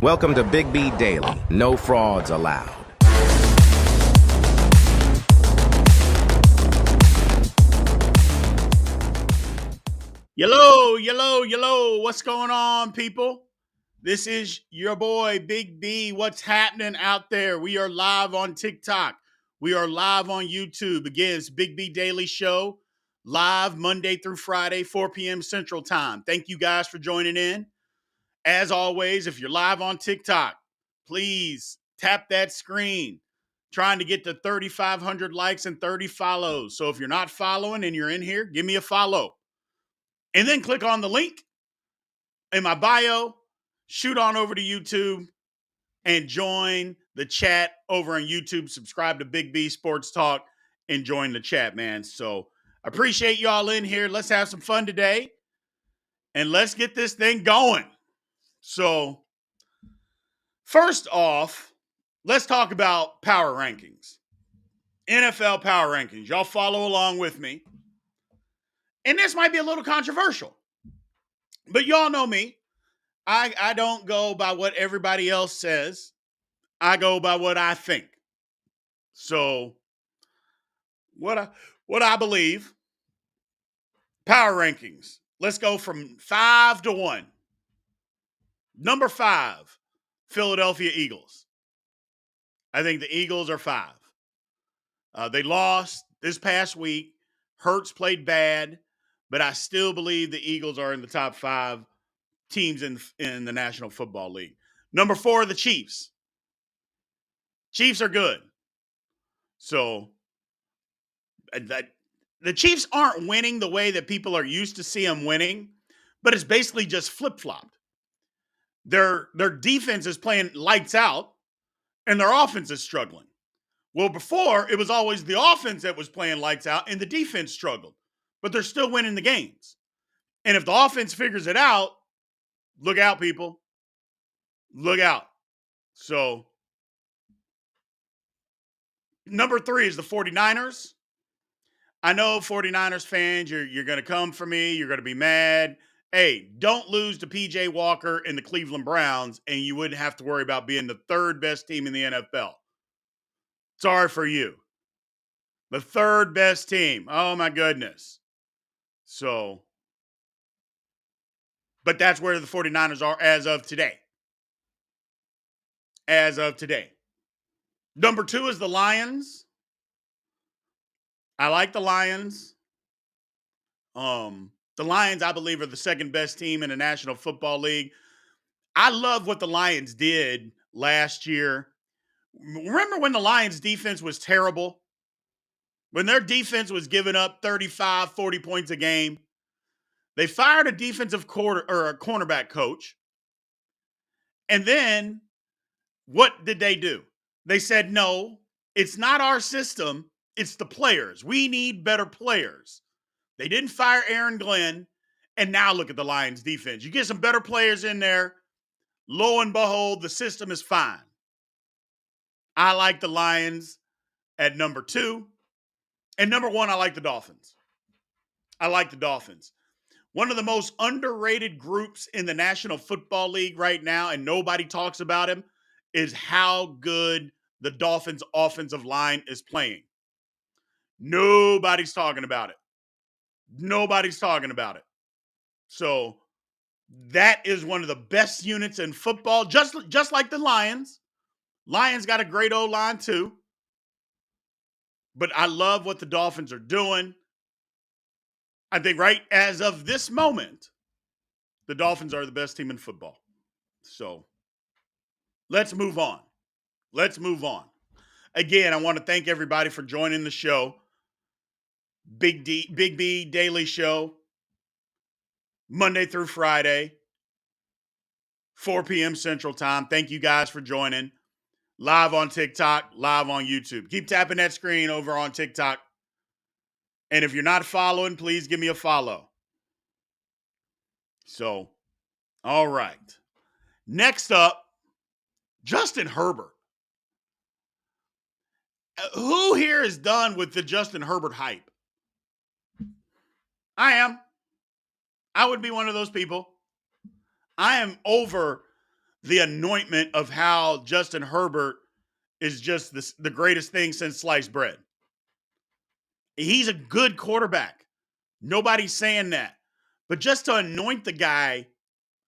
Welcome to Big B Daily. No frauds allowed. Yellow. What's going on, people? This is your boy, Big B. What's happening out there? We are live on TikTok. We are live on YouTube. Again, it's Big B Daily Show, live Monday through Friday, 4 p.m. Central Time. Thank you guys for joining in. As always, if you're live on TikTok, please tap that screen. Trying to get to 3,500 likes and 30 follows. So if you're not following and you're in here, give me a follow. And then click on the link in my bio, shoot on over to YouTube, and join the chat over on YouTube. Subscribe to Big B Sports Talk and join the chat, man. So I appreciate y'all in here. Let's have some fun today, and let's get this thing going. So first off, let's talk about power rankings. NFL power rankings. Y'all follow along with me. And this might be a little controversial, but y'all know me. I don't go by what everybody else says. I go by what I think. So what I believe, power rankings. Let's go from 5 to 1. Number 5, Philadelphia Eagles. I think the Eagles are 5. They lost this past week. Hurts played bad, but I still believe the Eagles are in the top 5 teams in the National Football League. Number 4, the Chiefs. Chiefs are good. So the Chiefs aren't winning the way that people are used to see them winning, but it's basically just flip-flopped. Their defense is playing lights out, and their offense is struggling. Well, before, it was always the offense that was playing lights out, and the defense struggled. But they're still winning the games. And if the offense figures it out, look out, people. Look out. So, number 3 is the 49ers. I know 49ers fans, you're going to come for me. You're going to be mad. Hey, don't lose to P.J. Walker and the Cleveland Browns, and you wouldn't have to worry about being the 3rd best team in the NFL. Sorry for you. The 3rd best team. Oh, my goodness. So, but that's where the 49ers are as of today. As of today. Number 2 is the Lions. I like the Lions. The Lions, I believe, are the 2nd best team in the National Football League. I love what the Lions did last year. Remember when the Lions' defense was terrible? When their defense was giving up 35, 40 points a game? They fired a defensive cornerback coach. And then what did they do? They said, no, it's not our system. It's the players. We need better players. They didn't fire Aaron Glenn. And now look at the Lions defense. You get some better players in there. Lo and behold, the system is fine. I like the Lions at number 2. And number 1, I like the Dolphins. I like the Dolphins. One of the most underrated groups in the National Football League right now, and nobody talks about him, is how good the Dolphins' offensive line is playing. Nobody's talking about it. Nobody's talking about it. So that is one of the best units in football, just like the Lions. Lions got a great O-line too. But I love what the Dolphins are doing. I think right as of this moment, the Dolphins are the best team in football. So let's move on. Let's move on. Again, I want to thank everybody for joining the show. Big B Daily Show, Monday through Friday, 4 p.m. Central Time. Thank you guys for joining. Live on TikTok, live on YouTube. Keep tapping that screen over on TikTok. And if you're not following, please give me a follow. So, all right. Next up, Justin Herbert. Who here is done with the Justin Herbert hype? I am. I would be one of those people. I am over the anointment of how Justin Herbert is just the greatest thing since sliced bread. He's a good quarterback. Nobody's saying that. But just to anoint the guy,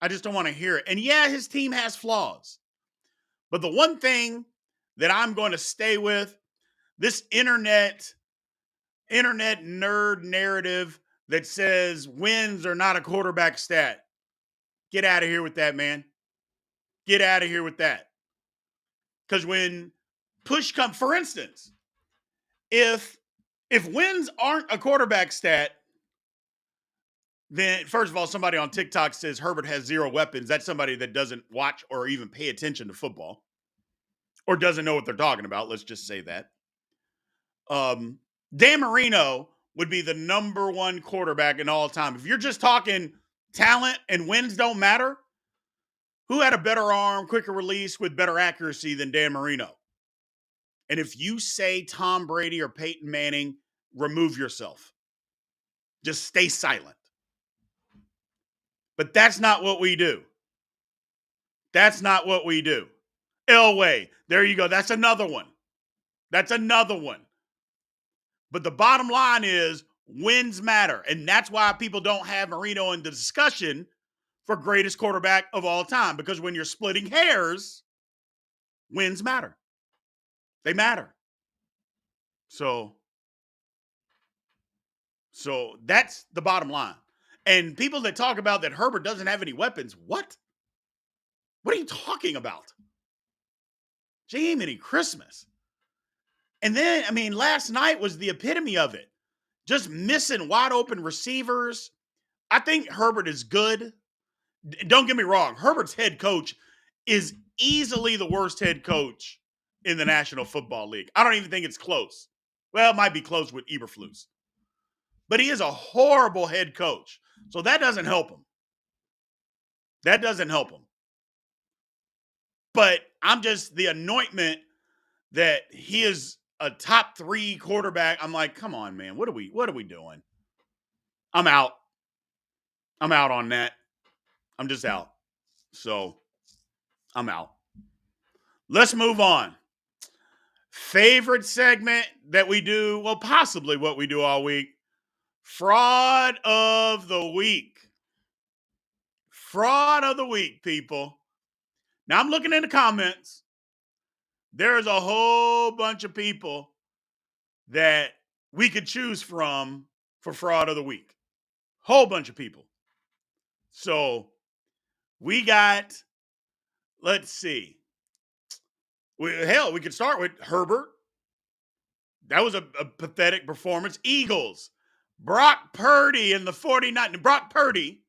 I just don't want to hear it. And yeah, his team has flaws. But the one thing that I'm going to stay with, this internet nerd narrative that says wins are not a quarterback stat. Get out of here with that, man. Get out of here with that. Because when push comes, for instance, if wins aren't a quarterback stat, then first of all, somebody on TikTok says Herbert has 0 weapons. That's somebody that doesn't watch or even pay attention to football or doesn't know what they're talking about. Let's just say that. Dan Marino would be the number 1 quarterback in all time. If you're just talking talent and wins don't matter, who had a better arm, quicker release with better accuracy than Dan Marino? And if you say Tom Brady or Peyton Manning, remove yourself. Just stay silent. But that's not what we do. That's not what we do. Elway, there you go. That's another one. That's another one. But the bottom line is wins matter. And that's why people don't have Marino in the discussion for greatest quarterback of all time. Because when you're splitting hairs, wins matter. They matter. So that's the bottom line. And people that talk about that Herbert doesn't have any weapons, what? What are you talking about? Jiminy Christmas. And then, I mean, last night was the epitome of it. Just missing wide open receivers. I think Herbert is good. Don't get me wrong. Herbert's head coach is easily the worst head coach in the National Football League. I don't even think it's close. Well, it might be close with Eberflus. But he is a horrible head coach. So that doesn't help him. That doesn't help him. But I'm just the anointment that he is a top 3 quarterback. I'm like, come on, man. What are we doing? I'm out. I'm out on that. I'm just out. So I'm out. Let's move on. Favorite segment that we do, well, possibly what we do all week. Fraud of the week. Fraud of the week, people. Now I'm looking in the comments. There's a whole bunch of people that we could choose from for fraud of the week. Whole bunch of people. So we got, let's see. We could start with Herbert. That was a pathetic performance. Eagles. Brock Purdy and the 49ers. Brock Purdy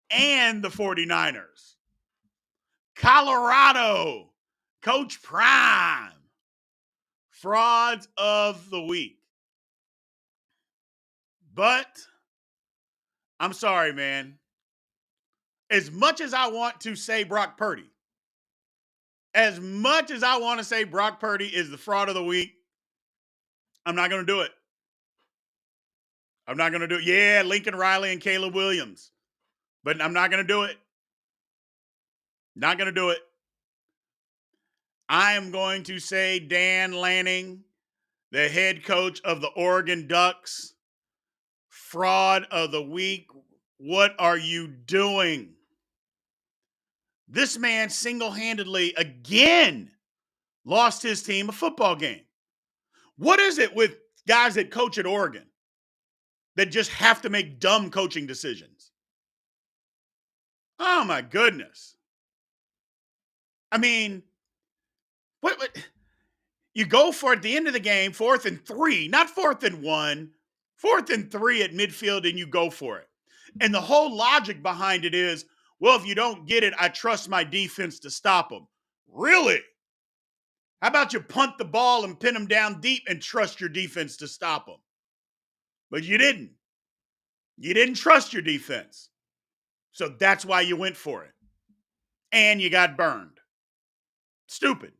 and the 49ers. Colorado. Coach Prime. Frauds of the week. But I'm sorry, man. As much as I want to say Brock Purdy, as much as I want to say Brock Purdy is the fraud of the week, I'm not going to do it. I'm not going to do it. Yeah, Lincoln Riley and Caleb Williams. But I'm not going to do it. Not going to do it. I am going to say Dan Lanning, the head coach of the Oregon Ducks, fraud of the week. What are you doing? This man single-handedly again lost his team a football game. What is it with guys that coach at Oregon that just have to make dumb coaching decisions? Oh, my goodness. I mean, what you go for at the end of the game, 4th and 3, not 4th and 1, 4th and 3 at midfield, and you go for it. And the whole logic behind it is, well, if you don't get it, I trust my defense to stop them. Really? How about you punt the ball and pin them down deep and trust your defense to stop them? But you didn't. You didn't trust your defense. So that's why you went for it. And you got burned. Stupid.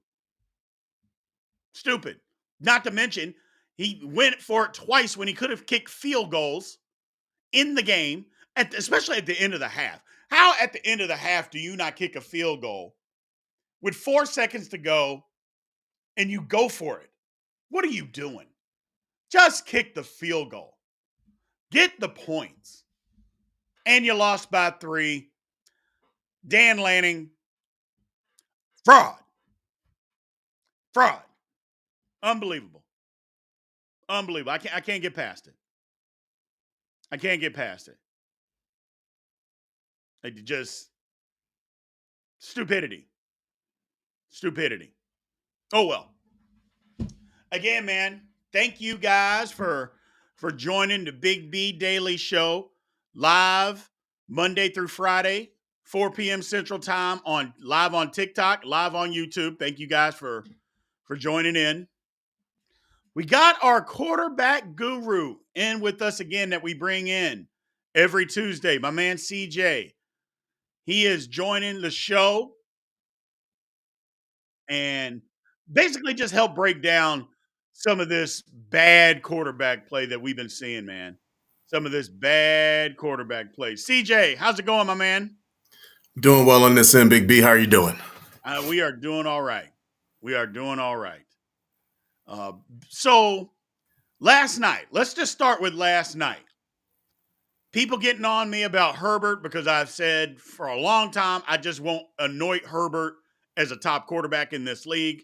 Stupid. Not to mention, he went for it twice when he could have kicked field goals in the game, especially at the end of the half. How at the end of the half do you not kick a field goal with 4 seconds to go and you go for it. What are you doing? Just kick the field goal. Get the points. And you lost by 3. Dan Lanning, fraud. Fraud. Unbelievable. Unbelievable. I can't get past it. I can't get past it. Like just stupidity. Stupidity. Oh well. Again, man, thank you guys for joining the Big B Daily Show live Monday through Friday, 4 p.m. Central Time live on TikTok, live on YouTube. Thank you guys for joining in. We got our quarterback guru in with us again that we bring in every Tuesday. My man CJ. He is joining the show and basically just help break down some of this bad quarterback play that we've been seeing, man. Some of this bad quarterback play. CJ, how's it going, my man? Doing well on this end, Big B. How are you doing? We are doing all right. We are doing all right. So last night, let's just start with last night. People getting on me about Herbert because I've said for a long time I just won't anoint Herbert as a top quarterback in this league.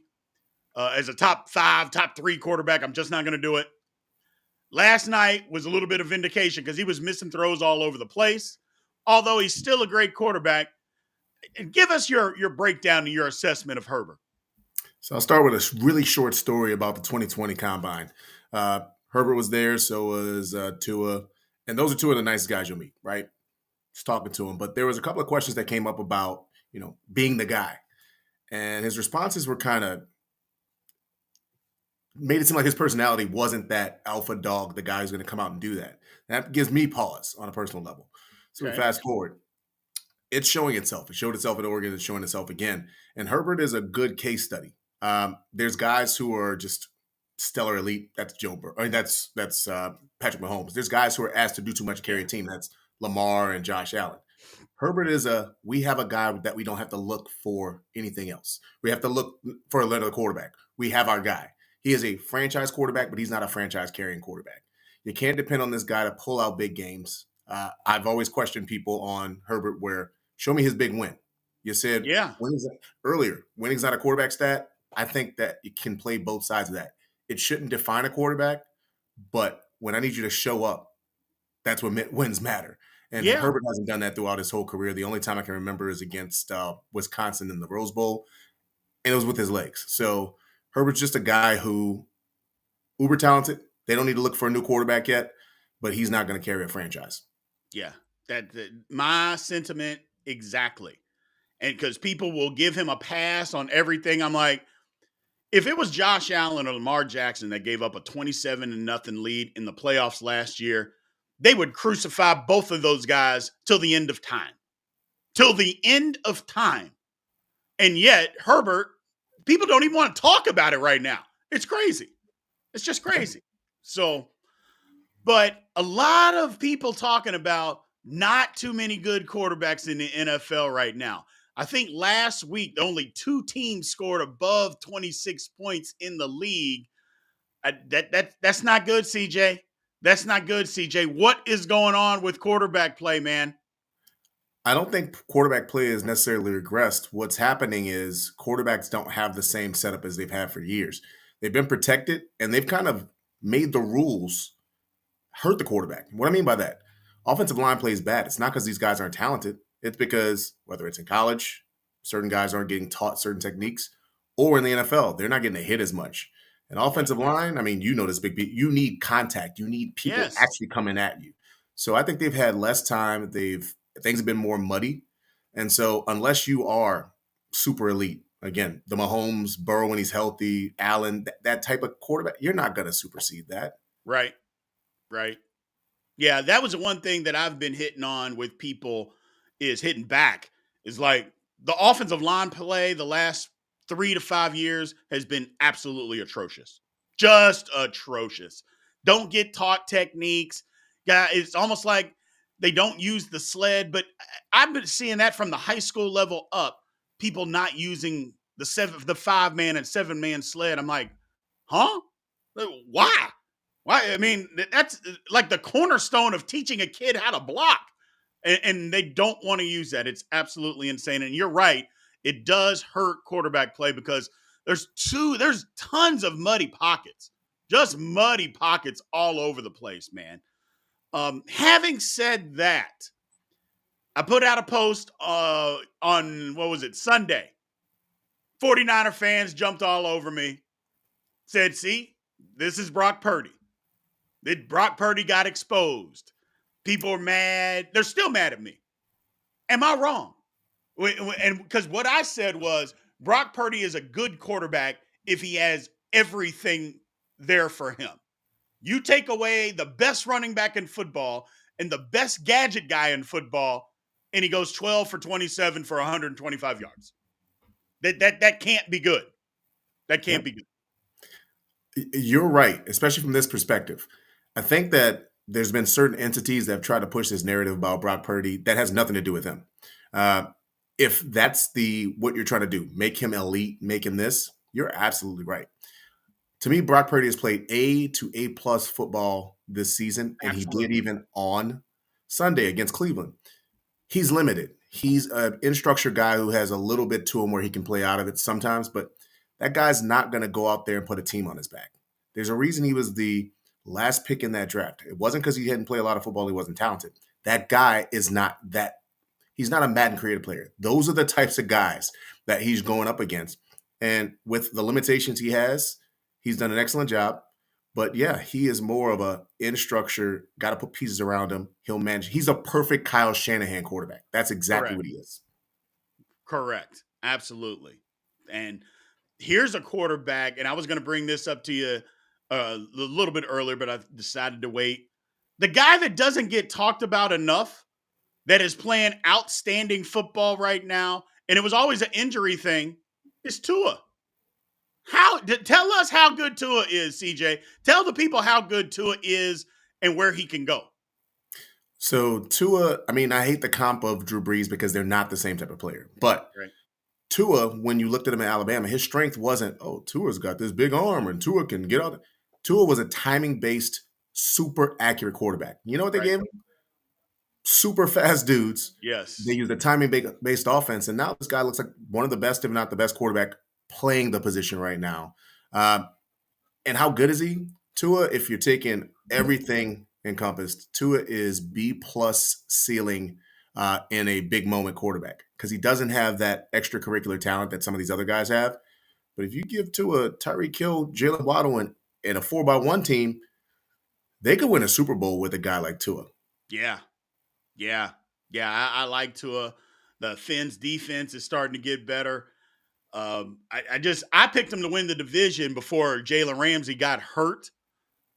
As a top 5, top 3 quarterback, I'm just not going to do it. Last night was a little bit of vindication because he was missing throws all over the place. Although he's still a great quarterback. And give us your breakdown and your assessment of Herbert. So I'll start with a really short story about the 2020 Combine. Herbert was there, so was Tua. And those are 2 of the nicest guys you'll meet, right? Just talking to him. But there was a couple of questions that came up about, being the guy. And his responses were kind of made it seem like his personality wasn't that alpha dog, the guy who's going to come out and do that. That gives me pause on a personal level. So we fast forward. It's showing itself. It showed itself at Oregon. It's showing itself again. And Herbert is a good case study. There's guys who are just stellar elite. That's Joe Burrow. I mean, that's Patrick Mahomes. There's guys who are asked to do too much to carry a team. That's Lamar and Josh Allen. Herbert we have a guy that we don't have to look for anything else. We have to look for another quarterback. We have our guy. He is a franchise quarterback, but he's not a franchise carrying quarterback. You can't depend on this guy to pull out big games. I've always questioned people on Herbert where show me his big win. You said earlier, winning's not a quarterback stat. I think that it can play both sides of that. It shouldn't define a quarterback, but when I need you to show up, that's when wins matter. And Herbert hasn't done that throughout his whole career. The only time I can remember is against Wisconsin in the Rose Bowl, and it was with his legs. So Herbert's just a guy who uber talented. They don't need to look for a new quarterback yet, but he's not going to carry a franchise. Yeah, that my sentiment exactly. And because people will give him a pass on everything, I'm like, if it was Josh Allen or Lamar Jackson that gave up a 27-0 lead in the playoffs last year, they would crucify both of those guys till the end of time. Till the end of time. And yet, Herbert, people don't even want to talk about it right now. It's crazy. It's just crazy. So, but a lot of people talking about not too many good quarterbacks in the NFL right now. I think last week, only 2 teams scored above 26 points in the league. That's not good, CJ. That's not good, CJ. What is going on with quarterback play, man? I don't think quarterback play is necessarily regressed. What's happening is quarterbacks don't have the same setup as they've had for years. They've been protected, and they've kind of made the rules hurt the quarterback. What I mean by that, offensive line plays bad. It's not because these guys aren't talented. It's because whether it's in college, certain guys aren't getting taught certain techniques, or in the NFL, they're not getting a hit as much. An offensive line, I mean, this, Big B, you need contact. You need people actually coming at you. So I think they've had less time. Things have been more muddy. And so unless you are super elite, again, the Mahomes, Burrow when he's healthy, Allen, that type of quarterback, you're not going to supersede that. Right. Yeah, that was the one thing that I've been hitting on with people is hitting back. Is like the offensive line play the last 3 to 5 years has been absolutely atrocious. Just atrocious. Don't get taught techniques. Yeah, it's almost like they don't use the sled, but I've been seeing that from the high school level up, people not using the 5-man and 7-man sled. I'm like, huh? Why? Why? I mean, that's like the cornerstone of teaching a kid how to block. And they don't want to use that. It's absolutely insane. And you're right. It does hurt quarterback play because there's tons of muddy pockets, just muddy pockets all over the place, man. Having said that, I put out a post on, what was it, Sunday. 49er fans jumped all over me. Said, see, this is Brock Purdy. Brock Purdy got exposed. People are mad. They're still mad at me. Am I wrong? And because what I said was Brock Purdy is a good quarterback if he has everything there for him. You take away the best running back in football and the best gadget guy in football, and he goes 12 for 27 for 125 yards. That can't be good. That can't be good. You're right, especially from this perspective. I think that there's been certain entities that have tried to push this narrative about Brock Purdy that has nothing to do with him. If that's what you're trying to do, make him elite, make him this, you're absolutely right. To me, Brock Purdy has played A to A+ football this season, and Absolutely. He did even on Sunday against Cleveland. He's limited. He's an in-structure guy who has a little bit to him where he can play out of it sometimes, but that guy's not going to go out there and put a team on his back. There's a reason he was the last pick in that draft. It wasn't because he hadn't played a lot of football. He wasn't talented. That guy is not that. He's not a Madden creative player. Those are the types of guys that he's going up against. And with the limitations he has, he's done an excellent job. But yeah, he is more of a in-structure, got to put pieces around him. He'll manage. He's a perfect Kyle Shanahan quarterback. That's exactly what he is. Correct. Absolutely. And here's a quarterback, and I was going to bring this up to you a little bit earlier, but I decided to wait. The guy that doesn't get talked about enough, that is playing outstanding football right now, and it was always an injury thing, is Tua. Tell us how good Tua is, CJ. Tell the people how good Tua is and where he can go. So Tua, I mean, I hate the comp of Drew Brees because they're not the same type of player. But right. Tua, when you looked at him in Alabama, his strength wasn't, Tua's got this big arm and Tua can get out. Tua was a timing-based, super accurate quarterback. You know what they gave him? Super fast dudes. Yes. They used a timing-based offense, and now this guy looks like one of the best, if not the best quarterback playing the position right now. And how good is he? Tua, if you're taking everything encompassed, Tua is B+ ceiling in a big moment quarterback because he doesn't have that extracurricular talent that some of these other guys have. But if you give Tua Tyreek Hill, Jalen Waddle, and a 4x1 team, they could win a Super Bowl with a guy like Tua. Yeah. I like Tua. The Fins defense is starting to get better. I picked him to win the division before Jalen Ramsey got hurt.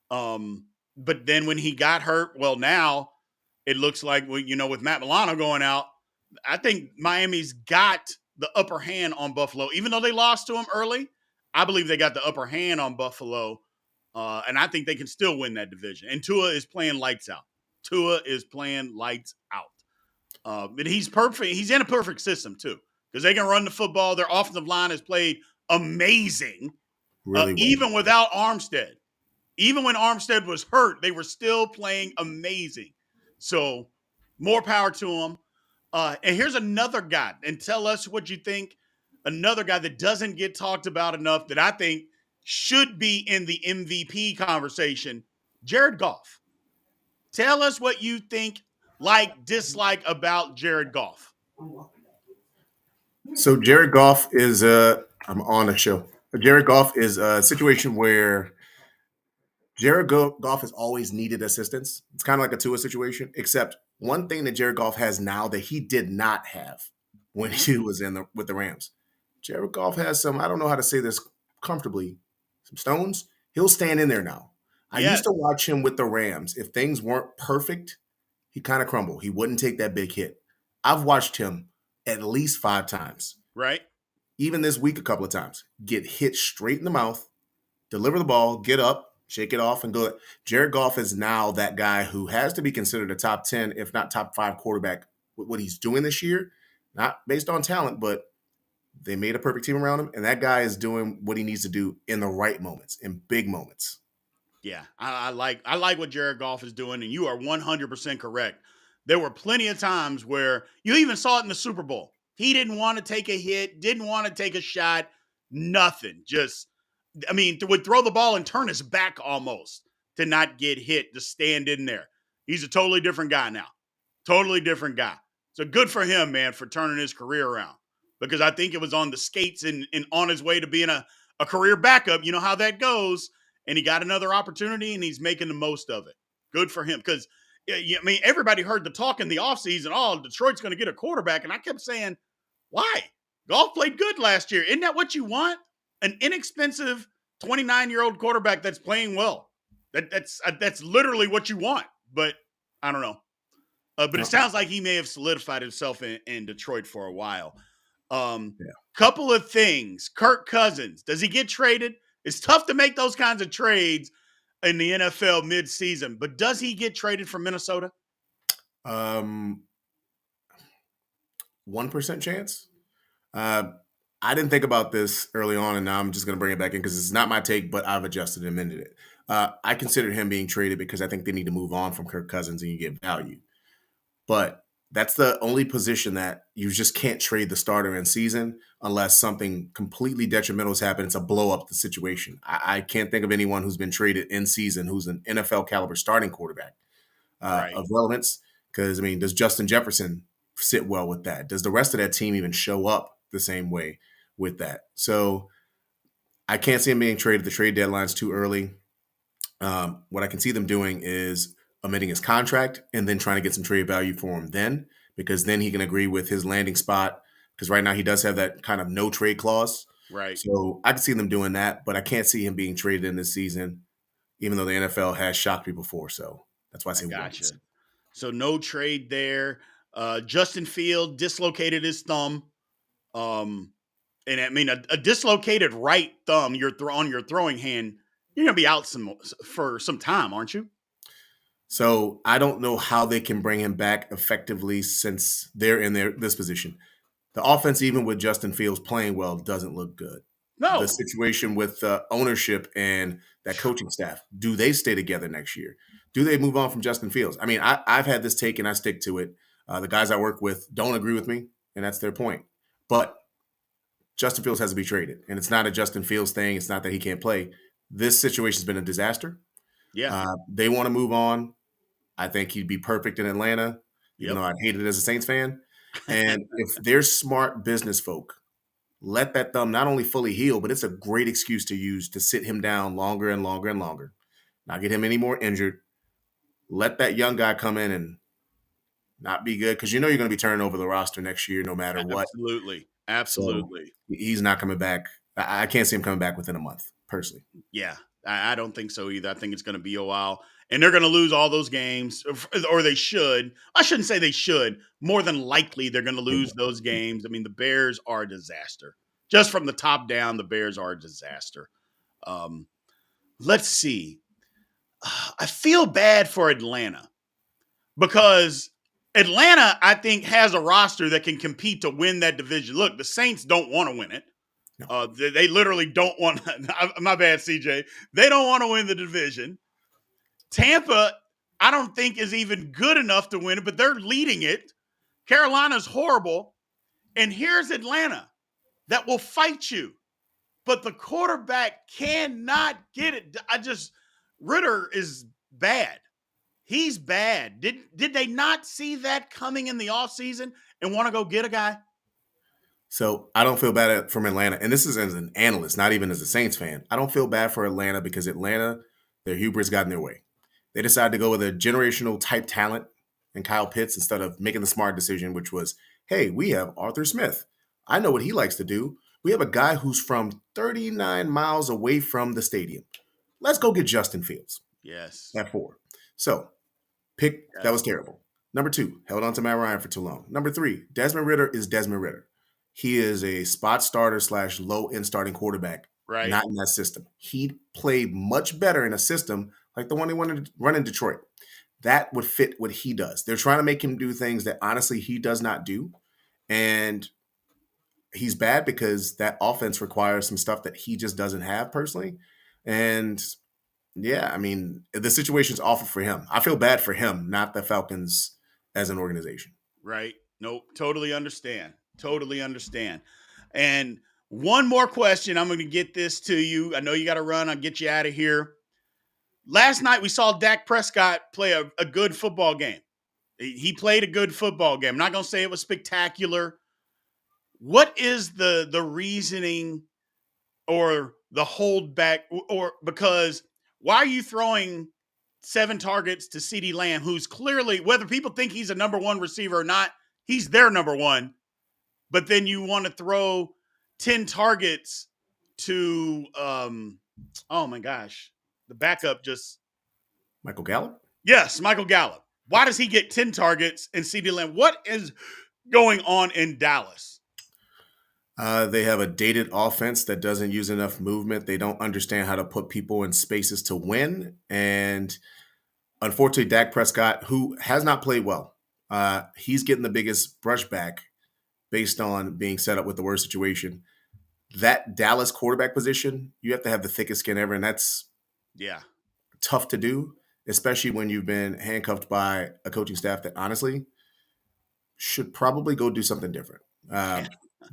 But then when he got hurt, well, now it looks like, with Matt Milano going out, I think Miami's got the upper hand on Buffalo. Even though they lost to him early, I believe they got the upper hand on Buffalo. And I think they can still win that division. And Tua is playing lights out. But he's perfect. He's in a perfect system, too, because they can run the football. Their offensive line has played amazing, really well. Even without Armstead. Even when Armstead was hurt, they were still playing amazing. So more power to them. And here's another guy. And tell us what you think. Another guy that doesn't get talked about enough that I think should be in the MVP conversation, Jared Goff. Tell us what you think, dislike about Jared Goff. So Jared Goff is I'm on a show. Jared Goff is a situation where Jared Goff has always needed assistance. It's kind of like a Tua situation, except one thing that Jared Goff has now that he did not have when he was with the Rams. Jared Goff has some, I don't know how to say this comfortably, some stones. He'll stand in there now. I used to watch him with the Rams. If things weren't perfect, he kind of crumbled. He wouldn't take that big hit. I've watched him at least 5 times. Right. Even this week, a couple of times. Get hit straight in the mouth, deliver the ball, get up, shake it off, and go. Jared Goff is now that guy who has to be considered a top 10, if not top 5 quarterback with what he's doing this year. Not based on talent, but They made a perfect team around him, and that guy is doing what he needs to do in the right moments, in big moments. Yeah, I like what Jared Goff is doing, and you are 100% correct. There were plenty of times where you even saw it in the Super Bowl. He didn't want to take a hit, didn't want to take a shot, nothing. Just, I mean, would throw the ball and turn his back almost to not get hit, to stand in there. He's a totally different guy now. Totally different guy. So good for him, man, for turning his career around. Because I think it was on the skates and on his way to being a career backup. You know how that goes. And he got another opportunity and he's making the most of it. Good for him. Because, I mean, everybody heard the talk in the offseason, oh, Detroit's going to get a quarterback. And I kept saying, why? Goff played good last year. Isn't that what you want? An inexpensive 29-year-old quarterback that's playing well. That's literally what you want. But I don't know. But it sounds like he may have solidified himself in Detroit for a while. Couple of things. Kirk Cousins, does he get traded? It's tough to make those kinds of trades in the NFL midseason, but does he get traded from Minnesota? 1% chance. I didn't think about this early on, and now I'm just going to bring it back in because it's not my take, but I've adjusted and amended it. I consider him being traded because I think they need to move on from Kirk Cousins and you get value. But that's the only position that you just can't trade the starter in season unless something completely detrimental has happened. It's a blow up the situation. I can't think of anyone who's been traded in season who's an NFL caliber starting quarterback of relevance. Because, I mean, does Justin Jefferson sit well with that? Does the rest of that team even show up the same way with that? So I can't see him being traded. The trade deadline's too early. What I can see them doing is omitting his contract and then trying to get some trade value for him then, because then he can agree with his landing spot. Because right now he does have that kind of no trade clause. Right. So I can see them doing that, but I can't see him being traded in this season, even though the NFL has shocked me before. So that's why I say gotcha. 1%. So no trade there. Justin Field dislocated his thumb. And I mean, a dislocated right thumb, on your throwing hand, you're going to be out for some time, aren't you? So I don't know how they can bring him back effectively since they're in this position. The offense, even with Justin Fields playing well, doesn't look good. No. The situation with ownership and that coaching staff, do they stay together next year? Do they move on from Justin Fields? I mean, I've had this take and I stick to it. The guys I work with don't agree with me, and that's their point. But Justin Fields has to be traded, and it's not a Justin Fields thing. It's not that he can't play. This situation has been a disaster. Yeah. They want to move on. I think he'd be perfect in Atlanta, even though I hate it as a Saints fan. And if they're smart business folk, let that thumb not only fully heal, but it's a great excuse to use to sit him down longer and longer and longer. Not get him any more injured. Let that young guy come in and not be good, because you know you're going to be turning over the roster next year no matter what. Absolutely. So he's not coming back. I can't see him coming back within a month, personally. Yeah, I don't think so either. I think it's going to be a while. And they're going to lose all those games, or they should. I shouldn't say they should. More than likely, they're going to lose those games. I mean, the Bears are a disaster. Just from the top down, the Bears are a disaster. Let's see. I feel bad for Atlanta because Atlanta, I think, has a roster that can compete to win that division. Look, the Saints don't want to win it. No. They literally don't want – my bad, CJ. They don't want to win the division. Tampa, I don't think, is even good enough to win it, but they're leading it. Carolina's horrible. And here's Atlanta that will fight you. But the quarterback cannot get it. Ritter is bad. He's bad. Did they not see that coming in the offseason and want to go get a guy? So I don't feel bad from Atlanta. And this is as an analyst, not even as a Saints fan. I don't feel bad for Atlanta because Atlanta, their hubris got in their way. They decided to go with a generational type talent and Kyle Pitts instead of making the smart decision, which was, hey, we have Arthur Smith. I know what he likes to do. We have a guy who's from 39 miles away from the stadium. Let's go get Justin Fields. Yes. At 4. So, pick, that was terrible. Number 2, held on to Matt Ryan for too long. Number 3, Desmond Ritter is Desmond Ritter. He is a spot starter / low-end starting quarterback, right? Not in that system. He played much better in a system like the one they wanted to run in Detroit. That would fit what he does. They're trying to make him do things that, honestly, he does not do. And he's bad because that offense requires some stuff that he just doesn't have personally. And yeah, I mean, the situation's awful for him. I feel bad for him, not the Falcons as an organization. Right. Nope. Totally understand. Totally understand. And one more question. I'm going to get this to you. I know you got to run. I'll get you out of here. Last night we saw Dak Prescott play a good football game. He played a good football game. I'm not going to say it was spectacular. What is the reasoning or the holdback, or because why are you throwing 7 targets to CeeDee Lamb, who's clearly, whether people think he's a number 1 receiver or not, he's their number 1, but then you want to throw 10 targets to oh my gosh, the backup just Michael Gallup? Yes, Michael Gallup. Why does he get 10 targets and CeeDee Lamb? What is going on in Dallas? They have a dated offense that doesn't use enough movement. They don't understand how to put people in spaces to win. And unfortunately, Dak Prescott, who has not played well, he's getting the biggest brushback based on being set up with the worst situation. That Dallas quarterback position, you have to have the thickest skin ever, and that's tough to do, especially when you've been handcuffed by a coaching staff that honestly should probably go do something different.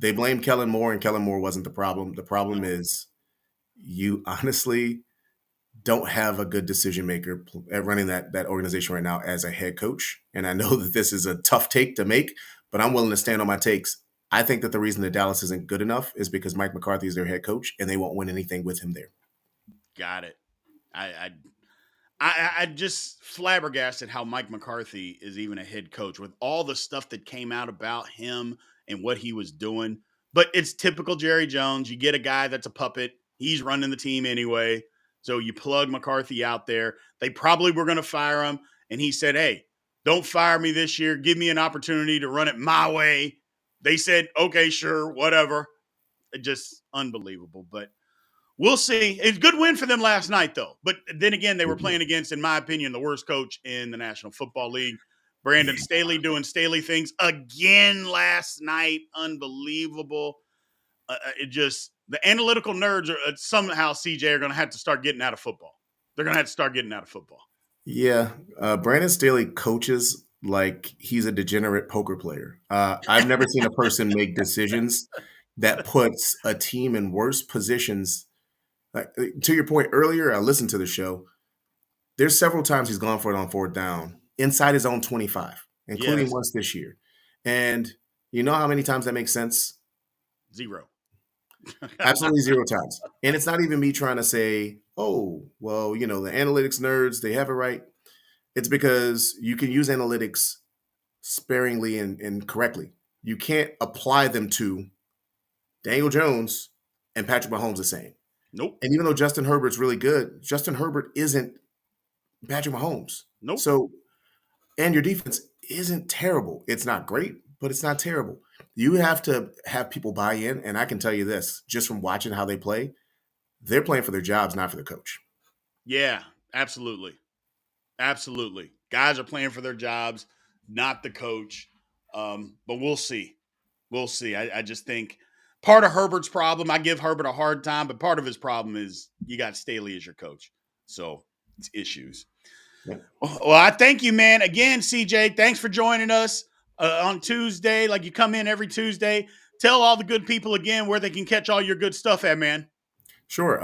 They blame Kellen Moore, and Kellen Moore wasn't the problem. The problem is you honestly don't have a good decision maker at running that organization right now as a head coach. And I know that this is a tough take to make, but I'm willing to stand on my takes. I think that the reason that Dallas isn't good enough is because Mike McCarthy is their head coach, and they won't win anything with him there. Got it. I just flabbergasted how Mike McCarthy is even a head coach with all the stuff that came out about him and what he was doing. But it's typical Jerry Jones. You get a guy that's a puppet. He's running the team anyway. So you plug McCarthy out there. They probably were going to fire him. And he said, hey, don't fire me this year. Give me an opportunity to run it my way. They said, okay, sure, whatever. Just unbelievable. But we'll see. It's a good win for them last night, though. But then again, they were playing against, in my opinion, the worst coach in the National Football League. Brandon Staley doing Staley things again last night. Unbelievable. The analytical nerds are somehow, CJ, are going to have to start getting out of football. They're going to have to start getting out of football. Yeah. Brandon Staley coaches like he's a degenerate poker player. I've never seen a person make decisions that puts a team in worse positions. To your point earlier, I listened to the show. There's several times he's gone for it on 4th down inside his own 25, including once this year. And you know how many times that makes sense? 0. Absolutely 0 times. And it's not even me trying to say, oh, well, the analytics nerds, they have it right. It's because you can use analytics sparingly and correctly. You can't apply them to Daniel Jones and Patrick Mahomes the same. Nope. And even though Justin Herbert's really good, Justin Herbert isn't Patrick Mahomes. Nope. So, and your defense isn't terrible. It's not great, but it's not terrible. You have to have people buy in, and I can tell you this, just from watching how they play, they're playing for their jobs, not for the coach. Yeah, absolutely. Absolutely. Guys are playing for their jobs, not the coach. But we'll see. We'll see. I just think part of Herbert's problem, I give Herbert a hard time, but part of his problem is you got Staley as your coach. So it's issues. Yeah. Well, I thank you, man. Again, CJ, thanks for joining us on Tuesday. Like, you come in every Tuesday. Tell all the good people again where they can catch all your good stuff at, man. Sure.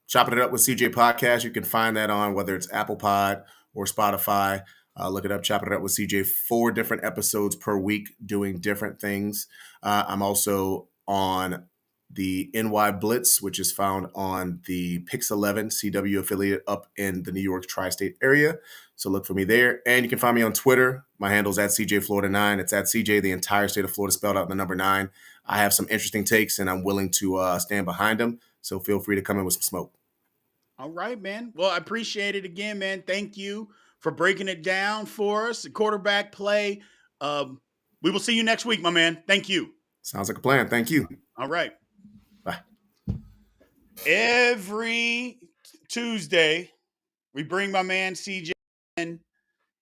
Chopping It Up with CJ podcast. You can find that on whether it's Apple Pod or Spotify. Look it up, Chopping It Up with CJ. 4 different episodes per week doing different things. I'm also on the NY Blitz, which is found on the Pix 11 CW affiliate up in the New York tri-state area. So look for me there. And you can find me on Twitter. My handle's at CJ Florida 9. It's at CJ, the entire state of Florida, spelled out in the number 9. I have some interesting takes, and I'm willing to stand behind them. So feel free to come in with some smoke. All right, man. Well, I appreciate it again, man. Thank you for breaking it down for us. The quarterback play. We will see you next week, my man. Thank you. Sounds like a plan. Thank you. All right. Bye. Every Tuesday, we bring my man CJ in.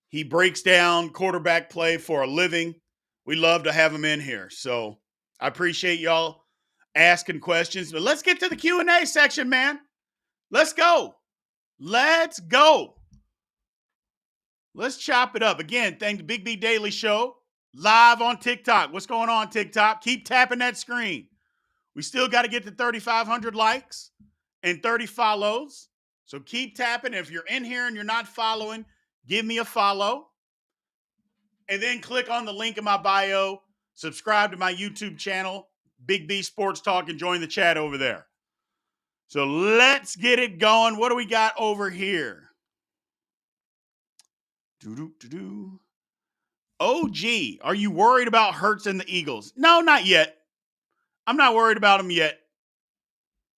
He breaks down quarterback play for a living. We love to have him in here. So I appreciate y'all asking questions. But let's get to the Q&A section, man. Let's go. Let's go. Let's chop it up. Again, thank the Big B Daily Show live on TikTok. What's going on, TikTok? Keep tapping that screen. We still got to get to 3,500 likes and 30 follows. So keep tapping. If you're in here and you're not following, give me a follow. And then click on the link in my bio. Subscribe to my YouTube channel, Big B Sports Talk, and join the chat over there. So let's get it going. What do we got over here? OG, are you worried about Hurts and the Eagles? No, not yet. I'm not worried about them yet.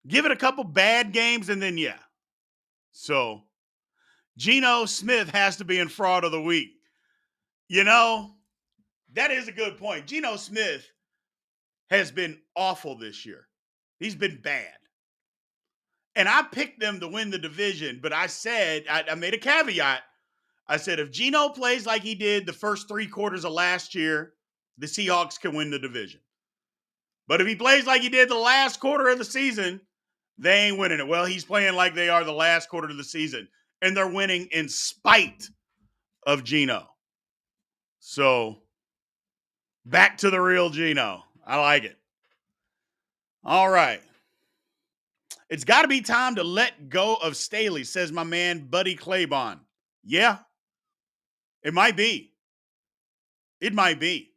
Give it a couple bad games and then yeah. So Geno Smith has to be in fraud of the week. You know, that is a good point. Geno Smith has been awful this year. He's been bad. And I picked them to win the division, but I said, I made a caveat. I said, if Geno plays like he did the first 3 quarters of last year, the Seahawks can win the division. But if he plays like he did the last quarter of the season, they ain't winning it. Well, he's playing like they are the last quarter of the season, and they're winning in spite of Geno. So, back to the real Geno. I like it. All right. It's got to be time to let go of Staley, says my man, Buddy Claybon. Yeah, it might be. It might be.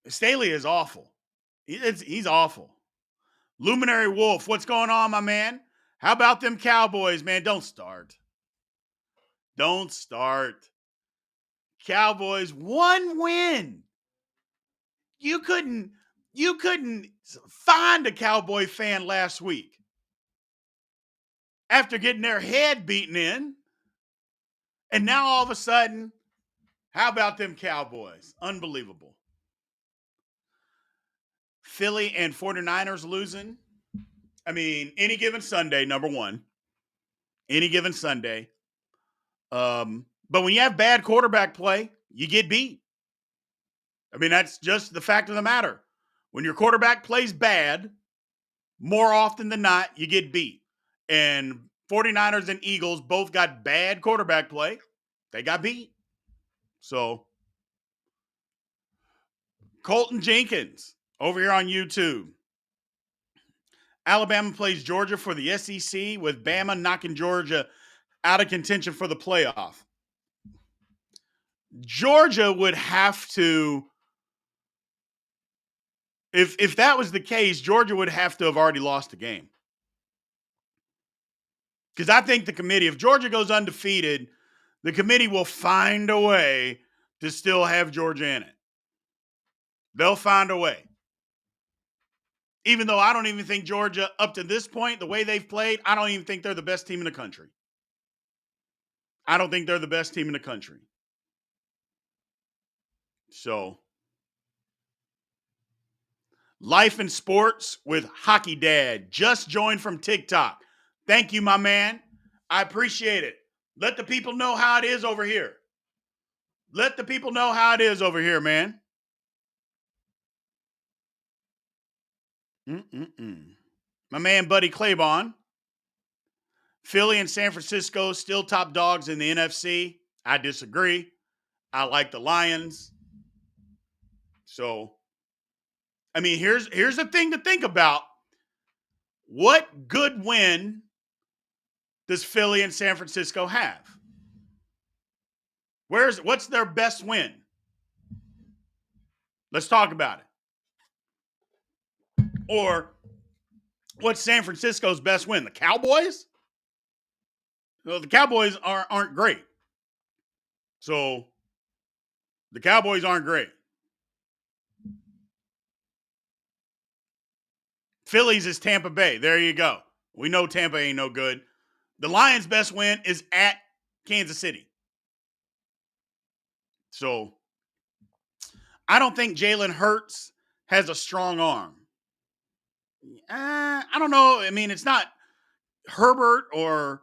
Staley is awful. He's awful. Luminary Wolf, what's going on, my man? How about them Cowboys, man? Don't start. Don't start. Cowboys, 1 win. You couldn't find a Cowboy fan last week after getting their head beaten in. And now all of a sudden, how about them Cowboys? Unbelievable. Philly and 49ers losing. I mean, any given Sunday, number one. Any given Sunday. But when you have bad quarterback play, you get beat. I mean, that's just the fact of the matter. When your quarterback plays bad, more often than not, you get beat. And 49ers and Eagles both got bad quarterback play. They got beat. So, Colton Jenkins over here on YouTube. Alabama plays Georgia for the SEC with Bama knocking Georgia out of contention for the playoff. Georgia would have to, if that was the case, Georgia would have to have already lost the game. Because I think the committee, if Georgia goes undefeated, the committee will find a way to still have Georgia in it. They'll find a way. Even though I don't even think Georgia, up to this point, the way they've played, I don't even think they're the best team in the country. I don't think they're the best team in the country. So, Life in Sports with Hockey Dad just joined from TikTok. Thank you, my man. I appreciate it. Let the people know how it is over here. Let the people know how it is over here, man. My man, Buddy Claybon. Philly and San Francisco still top dogs in the NFC. I disagree. I like the Lions. So, I mean, here's the thing to think about. What good win does Philly and San Francisco have? What's their best win? Let's talk about it. Or what's San Francisco's best win? The Cowboys? No, the Cowboys aren't great. So the Cowboys aren't great. Phillies is Tampa Bay. There you go. We know Tampa ain't no good. The Lions' best win is at Kansas City. So I don't think Jalen Hurts has a strong arm. I don't know. I mean, it's not Herbert or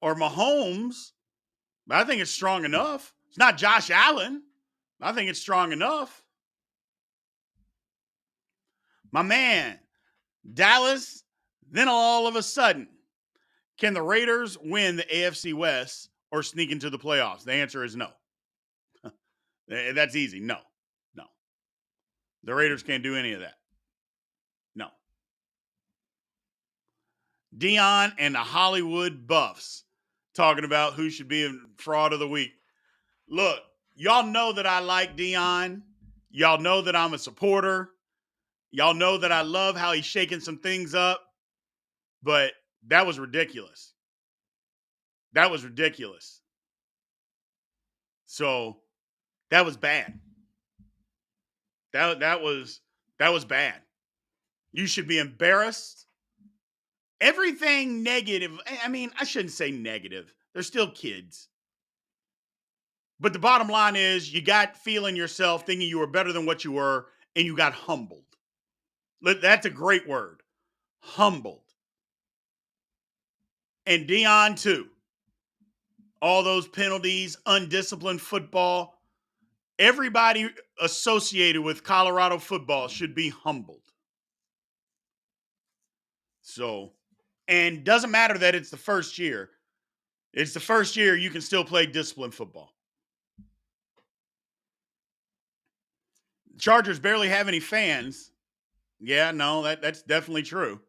Mahomes, but I think it's strong enough. It's not Josh Allen. I think it's strong enough. My man, Dallas, then all of a sudden, can the Raiders win the AFC West or sneak into the playoffs? The answer is no. That's easy. No. No. The Raiders can't do any of that. No. Dion and the Hollywood Buffs talking about who should be in fraud of the week. Look, y'all know that I like Dion. Y'all know that I'm a supporter. Y'all know that I love how he's shaking some things up. But that was ridiculous. That was ridiculous. So that was bad. That was bad. You should be embarrassed. Everything negative. I mean, I shouldn't say negative. They're still kids. But the bottom line is you got feeling yourself, thinking you were better than what you were, and you got humbled. That's a great word. Humbled. And Dion, too. All those penalties, undisciplined football. Everybody associated with Colorado football should be humbled. So, and doesn't matter that it's the first year. It's the first year you can still play disciplined football. Chargers barely have any fans. Yeah, no, that's definitely true.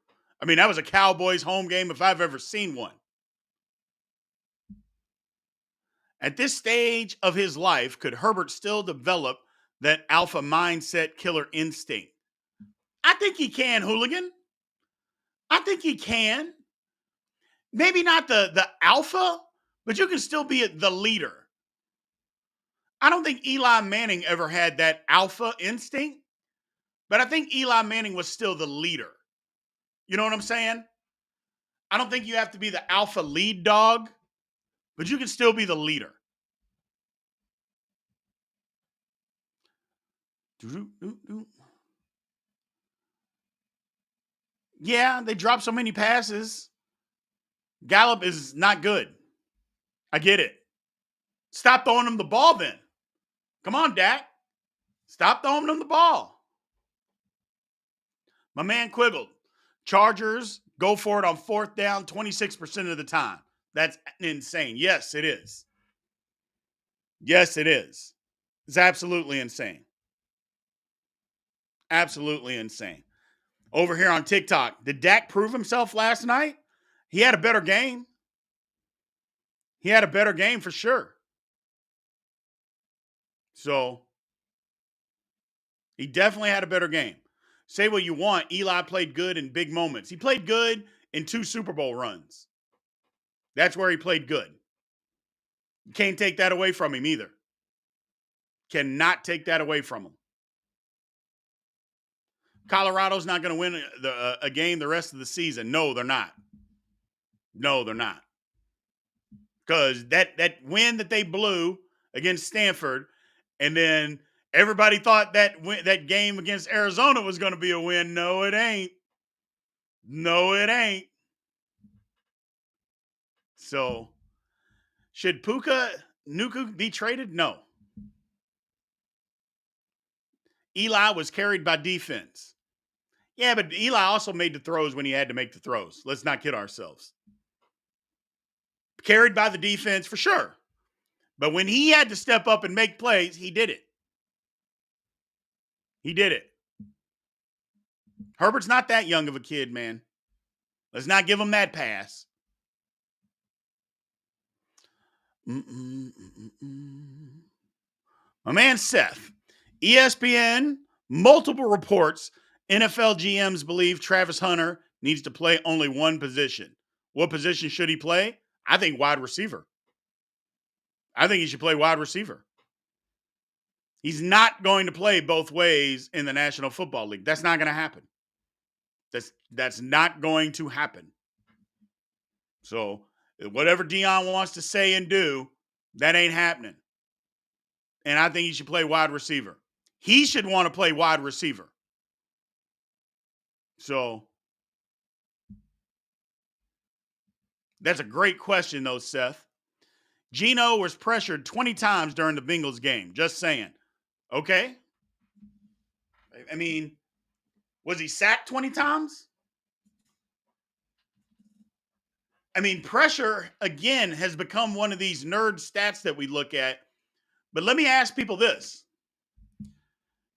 I mean, that was a Cowboys home game if I've ever seen one. At this stage of his life, could Herbert still develop that alpha mindset killer instinct? I think he can, hooligan. I think he can. Maybe not the alpha, but you can still be the leader. I don't think Eli Manning ever had that alpha instinct, but I think Eli Manning was still the leader. You know what I'm saying? I don't think you have to be the alpha lead dog, but you can still be the leader. Yeah, they dropped so many passes. Gallup is not good. I get it. Stop throwing him the ball then. Come on, Dak. Stop throwing him the ball. My man Quiggled. Chargers go for it on fourth down 26% of the time. That's insane. Yes, it is. Yes, it is. It's absolutely insane. Absolutely insane. Over here on TikTok, did Dak prove himself last night? He had a better game. He had a better game for sure. So, he definitely had a better game. Say what you want. Eli played good in big moments. He played good in 2 Super Bowl runs. That's where he played good. You can't take that away from him either. Cannot take that away from him. Colorado's not going to win a game the rest of the season. No, they're not. No, they're not. Because that win that they blew against Stanford, and then everybody thought that game against Arizona was going to be a win. No, it ain't. No, it ain't. So, should Puka Nuku be traded? No. Eli was carried by defense. Yeah, but Eli also made the throws when he had to make the throws. Let's not kid ourselves. Carried by the defense for sure. But when he had to step up and make plays, he did it. He did it. Herbert's not that young of a kid, man. Let's not give him that pass. My man Seth, ESPN, multiple reports, NFL GMs believe Travis Hunter needs to play only one position. What position should he play? I think wide receiver. I think he should play wide receiver. He's not going to play both ways in the National Football League. That's not going to happen. That's not going to happen. So whatever Dion wants to say and do, that ain't happening. And I think he should play wide receiver. He should want to play wide receiver. So that's a great question, though, Seth. Geno was pressured 20 times during the Bengals game. Just saying. Okay. I mean, Was he sacked 20 times? I mean, pressure, again, has become one of these nerd stats that we look at. But let me ask people this.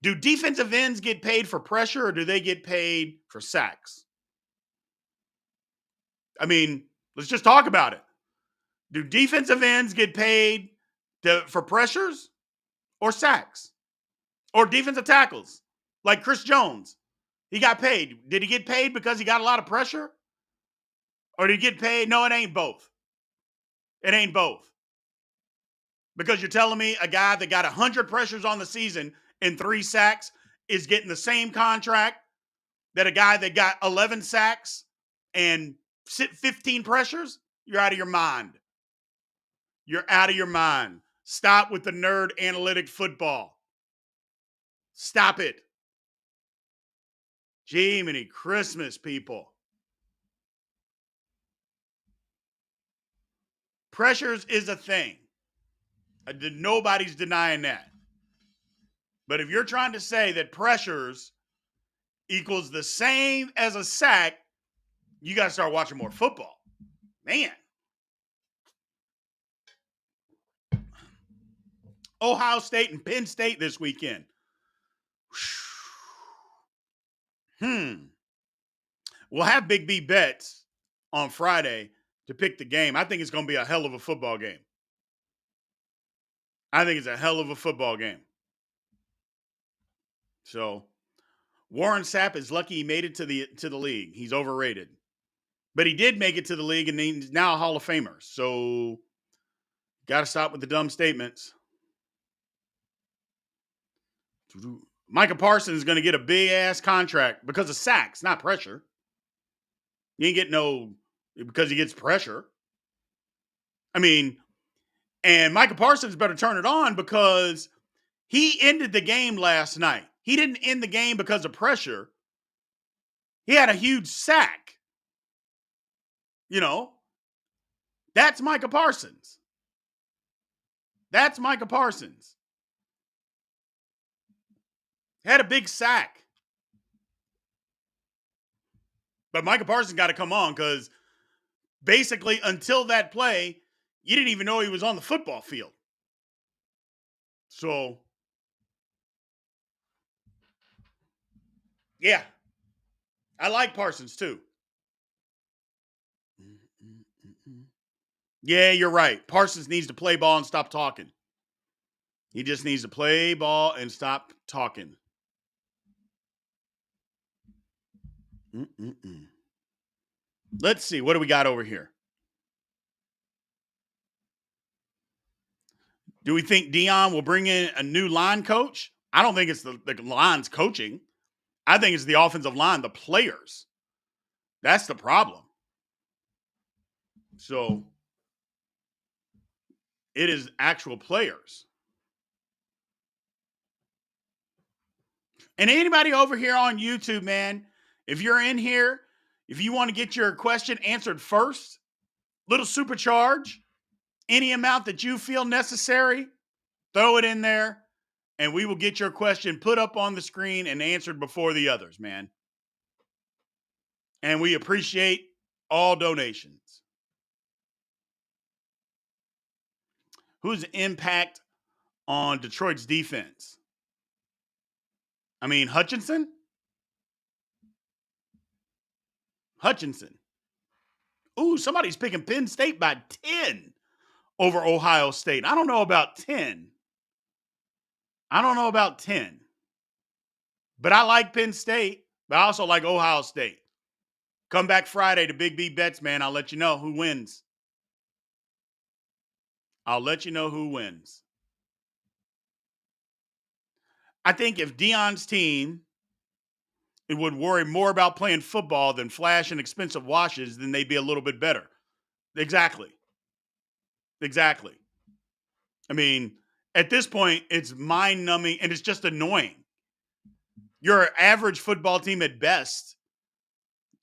Do defensive ends get paid for pressure or do they get paid for sacks? I mean, let's just talk about it. Do defensive ends get paid for pressures or sacks? Or defensive tackles? Like Chris Jones. He got paid. Did he get paid because he got a lot of pressure? Or did he get paid? No, it ain't both. It ain't both. Because you're telling me a guy that got 100 pressures on the season and 3 sacks is getting the same contract that a guy that got 11 sacks and 15 pressures? You're out of your mind. You're out of your mind. Stop with the nerd analytic football. Stop it. Jiminy Christmas, people. Pressures is a thing. Nobody's denying that. But if you're trying to say that pressures equals the same as a sack, you got to start watching more football. Man. Ohio State and Penn State this weekend. We'll have Big B bets on Friday to pick the game. I think it's going to be a hell of a football game. I think it's a hell of a football game. So Warren Sapp is lucky he made it to the league. He's overrated. But he did make it to the league, and he's now a Hall of Famer. So got to stop with the dumb statements. Micah Parsons is going to get a big-ass contract because of sacks, not pressure. He ain't get no because he gets pressure. I mean, and Micah Parsons better turn it on because he ended the game last night. He didn't end the game because of pressure. He had a huge sack. You know, that's Micah Parsons. That's Micah Parsons. Had a big sack. But Micah Parsons got to come on because basically until that play, you didn't even know he was on the football field. So, yeah. I like Parsons too. Yeah, you're right. Parsons needs to play ball and stop talking. He just needs to play ball and stop talking. Let's see. What do we got over here? Do we think Dion will bring in a new line coach? I don't think it's the line's coaching. I think it's the offensive line, the players. That's the problem. So it is actual players. And anybody over here on YouTube, man, if you're in here, if you want to get your question answered first, little supercharge, any amount that you feel necessary, throw it in there, and we will get your question put up on the screen and answered before the others, man. And we appreciate all donations. Who's the impact on Detroit's defense? I mean, Hutchinson? Ooh, somebody's picking Penn State by 10 over Ohio State. I don't know about 10. But I like Penn State, but I also like Ohio State. Come back Friday to Big B Bets, man. I'll let you know who wins. I think if Dion's team would worry more about playing football than flash and expensive washes, then they'd be a little bit better. Exactly. I mean, at this point, it's mind-numbing and it's just annoying. You're an average football team at best.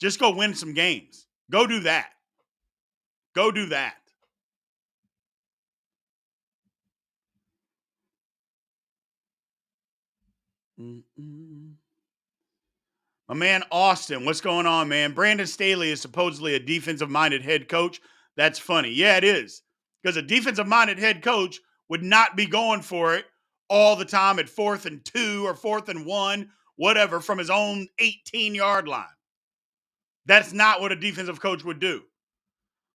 Just go win some games. Go do that. My man Austin, what's going on, man? Brandon Staley is supposedly a defensive-minded head coach. That's funny. Yeah, it is. Because a defensive-minded head coach would not be going for it all the time at 4th and 2 or 4th and 1, whatever, from his own 18-yard line. That's not what a defensive coach would do.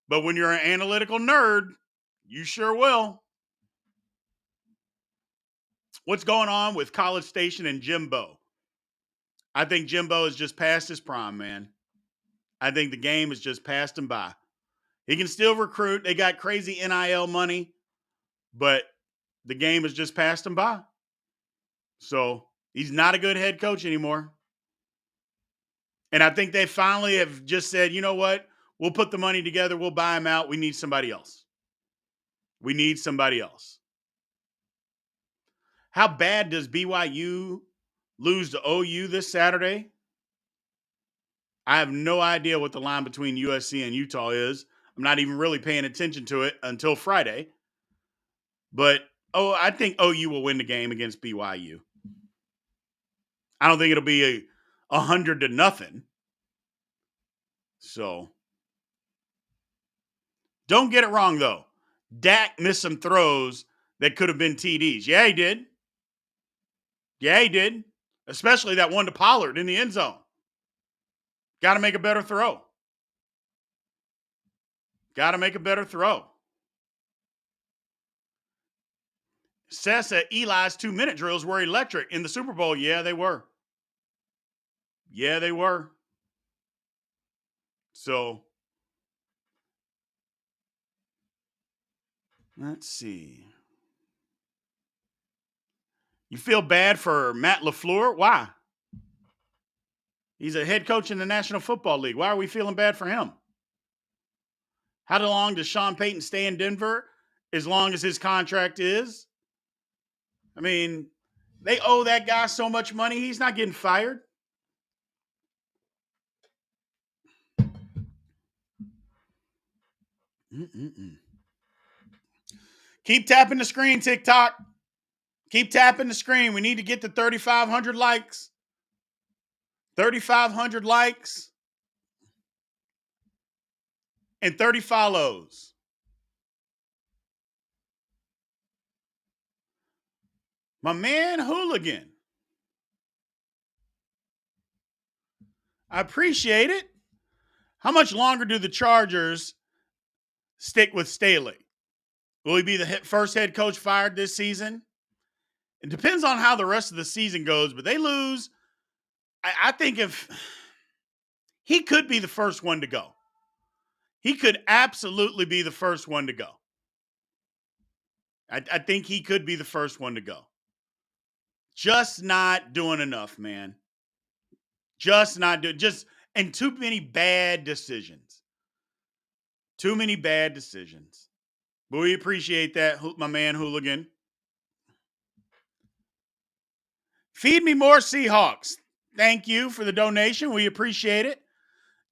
But when you're an analytical nerd, you sure will. What's going on with College Station and Jimbo? I think Jimbo is just past his prime, man. I think the game is just passed him by. He can still recruit. They got crazy NIL money, but the game has just passed him by. So he's not a good head coach anymore. And I think they finally have just said, you know what? We'll put the money together. We'll buy him out. We need somebody else. We need somebody else. How bad does BYU lose to OU this Saturday? I have no idea what the line between USC and Utah is. I'm not even really paying attention to it until Friday. But, I think OU will win the game against BYU. I don't think it'll be 100-0. So, don't get it wrong, though. Dak missed some throws that could have been TDs. Yeah, he did. Yeah, he did. Especially that one to Pollard in the end zone. Got to make a better throw. Got to make a better throw. Seth said Eli's 2-minute drills were electric in the Super Bowl. Yeah, they were. Yeah, they were. So, let's see. You feel bad for Matt LaFleur? Why? He's a head coach in the National Football League. Why are we feeling bad for him? How long does Sean Payton stay in Denver? As long as his contract is. I mean, they owe that guy so much money. He's not getting fired. Keep tapping the screen, TikTok. Keep tapping the screen. We need to get to 3,500 likes. 3,500 likes. And 30 follows. My man Hooligan. I appreciate it. How much longer do the Chargers stick with Staley? Will he be the first head coach fired this season? It depends on how the rest of the season goes, but they lose. I think if he could be the first one to go. He could absolutely be the first one to go. I think he could be the first one to go. Just not doing enough, man. And too many bad decisions. Too many bad decisions. But we appreciate that, my man Hooligan. Feed me more Seahawks. Thank you for the donation. We appreciate it.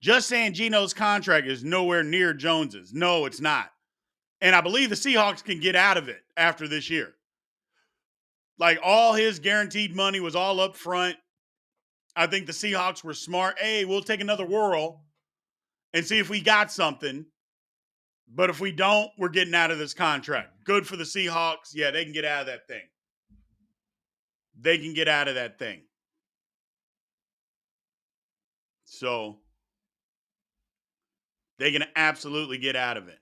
Just saying Geno's contract is nowhere near Jones's. No, it's not. And I believe the Seahawks can get out of it after this year. Like, all his guaranteed money was all up front. I think the Seahawks were smart. Hey, we'll take another whirl and see if we got something. But if we don't, we're getting out of this contract. Good for the Seahawks. Yeah, they can get out of that thing. They can get out of that thing. So, they can absolutely get out of it.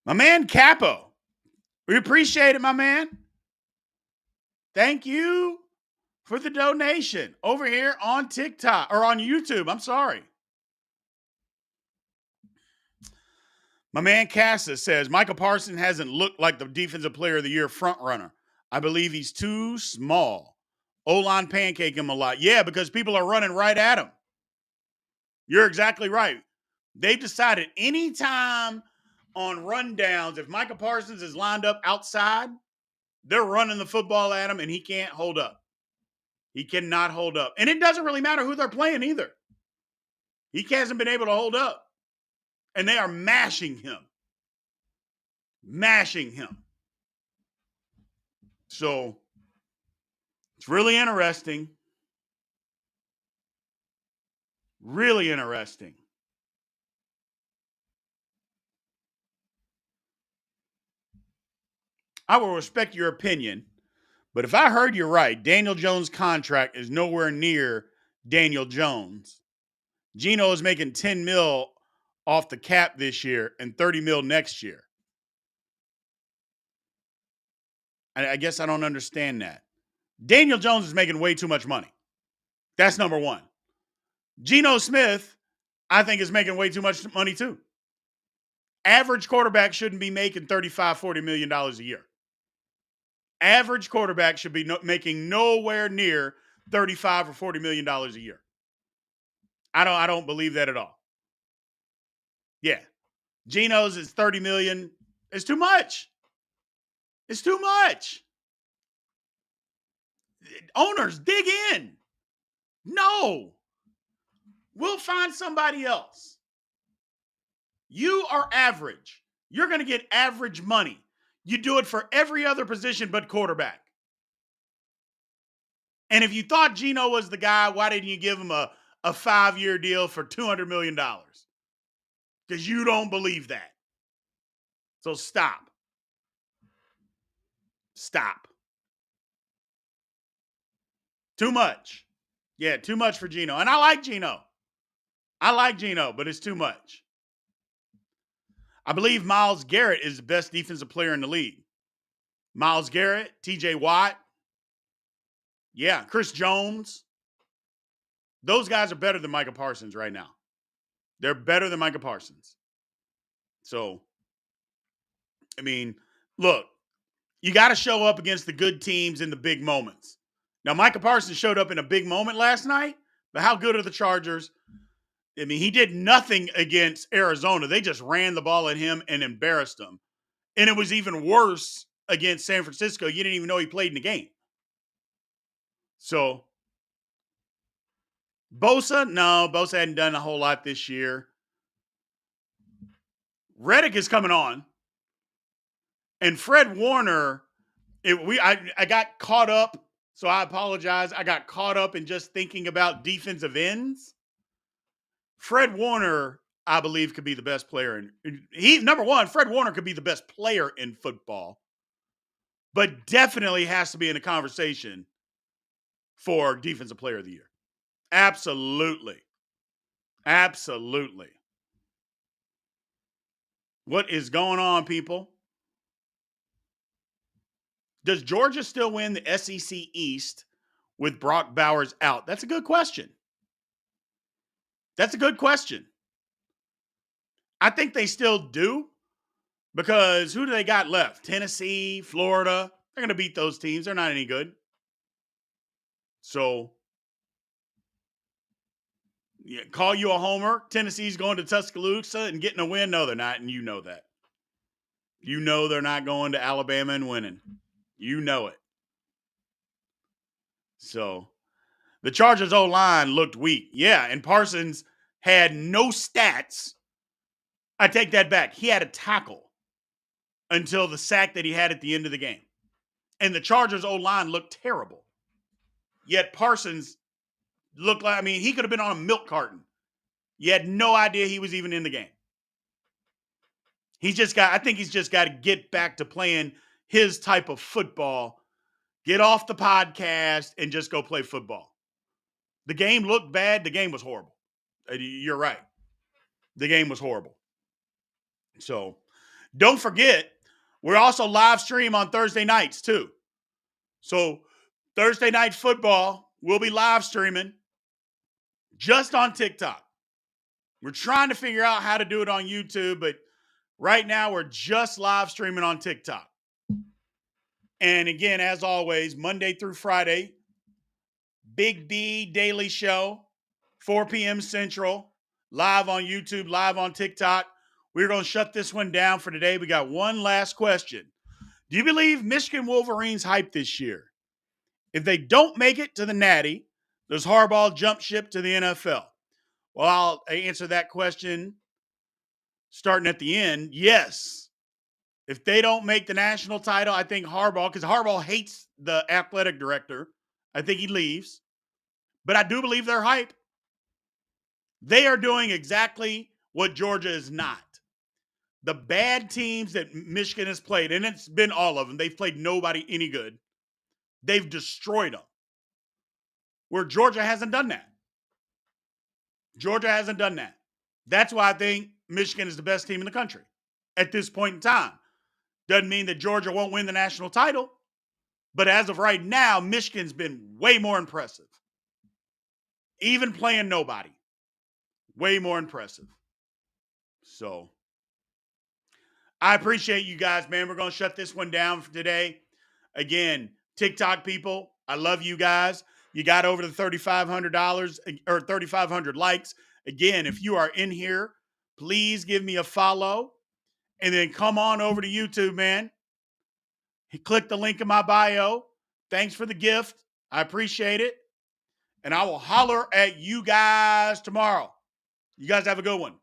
My man Capo. We appreciate it, my man. Thank you for the donation over here on TikTok or on YouTube. I'm sorry. My man Cassis says Michael Parsons hasn't looked like the Defensive Player of the Year frontrunner. I believe he's too small. O-line pancake him a lot. Yeah, because people are running right at him. You're exactly right. They've decided anytime on rundowns, if Michael Parsons is lined up outside, they're running the football at him and he can't hold up. He cannot hold up. And it doesn't really matter who they're playing either. He hasn't been able to hold up. And they are mashing him. Mashing him. So, it's really interesting. Really interesting. I will respect your opinion, but if I heard you right, Daniel Jones' contract is nowhere near Daniel Jones. Geno is making 10 mil off the cap this year and 30 mil next year. I guess I don't understand that. Daniel Jones is making way too much money. That's number one. Geno Smith, I think, is making way too much money too. Average quarterback shouldn't be making $35, $40 million a year. Average quarterback should be making nowhere near $35 or $40 million a year. I don't believe that at all. Yeah. Geno's is 30 million. It's too much. It's too much. Owners, dig in. No. We'll find somebody else. You are average. You're going to get average money. You do it for every other position but quarterback. And if you thought Geno was the guy, why didn't you give him a 5-year deal for $200 million? Because you don't believe that. So stop. Stop. Too much. Yeah, too much for Geno. And I like Geno. But it's too much. I believe Myles Garrett is the best defensive player in the league. Myles Garrett, TJ Watt. Yeah, Chris Jones. Those guys are better than Micah Parsons right now. They're better than Micah Parsons. So, I mean, look, you got to show up against the good teams in the big moments. Now, Micah Parsons showed up in a big moment last night, but how good are the Chargers? I mean, he did nothing against Arizona. They just ran the ball at him and embarrassed them. And it was even worse against San Francisco. You didn't even know he played in the game. So, Bosa hadn't done a whole lot this year. Reddick is coming on. And Fred Warner, I got caught up, so I apologize. I got caught up in just thinking about defensive ends. Fred Warner, I believe, could be the best player. Number one, Fred Warner could be the best player in football, but definitely has to be in the conversation for Defensive Player of the Year. Absolutely. Absolutely. What is going on, people? Does Georgia still win the SEC East with Brock Bowers out? That's a good question. That's a good question. I think they still do because who do they got left? Tennessee, Florida. They're going to beat those teams. They're not any good. So, yeah, call you a homer. Tennessee's going to Tuscaloosa and getting a win. No, they're not, and you know that. You know they're not going to Alabama and winning. You know it. So, the Chargers O-line looked weak. Yeah, and Parsons had no stats. I take that back. He had a tackle until the sack that he had at the end of the game. And the Chargers O-line looked terrible. Yet Parsons looked like, he could have been on a milk carton. You had no idea he was even in the game. I think he's just got to get back to playing his type of football. Get off the podcast and just go play football. The game looked bad. The game was horrible. You're right. The game was horrible. So don't forget, we're also live stream on Thursday nights too. So Thursday night football, we'll be live streaming just on TikTok. We're trying to figure out how to do it on YouTube, but right now we're just live streaming on TikTok. And again, as always, Monday through Friday, Big B Daily Show, 4 p.m. Central, live on YouTube, live on TikTok. We're going to shut this one down for today. We got one last question. Do you believe Michigan Wolverines hype this year? If they don't make it to the Natty, does Harbaugh jump ship to the NFL? Well, I'll answer that question starting at the end. Yes. If they don't make the national title, I think Harbaugh, because Harbaugh hates the athletic director, I think he leaves. But I do believe they're hype. They are doing exactly what Georgia is not. The bad teams that Michigan has played, and it's been all of them, they've played nobody any good. They've destroyed them. Where Georgia hasn't done that. Georgia hasn't done that. That's why I think Michigan is the best team in the country at this point in time. Doesn't mean that Georgia won't win the national title, but as of right now, Michigan's been way more impressive. Even playing nobody. Way more impressive. So, I appreciate you guys, man. We're going to shut this one down for today. Again, TikTok people, I love you guys. You got over the $3,500 or 3,500 likes. Again, if you are in here, please give me a follow and then come on over to YouTube, man. Click the link in my bio. Thanks for the gift. I appreciate it. And I will holler at you guys tomorrow. You guys have a good one.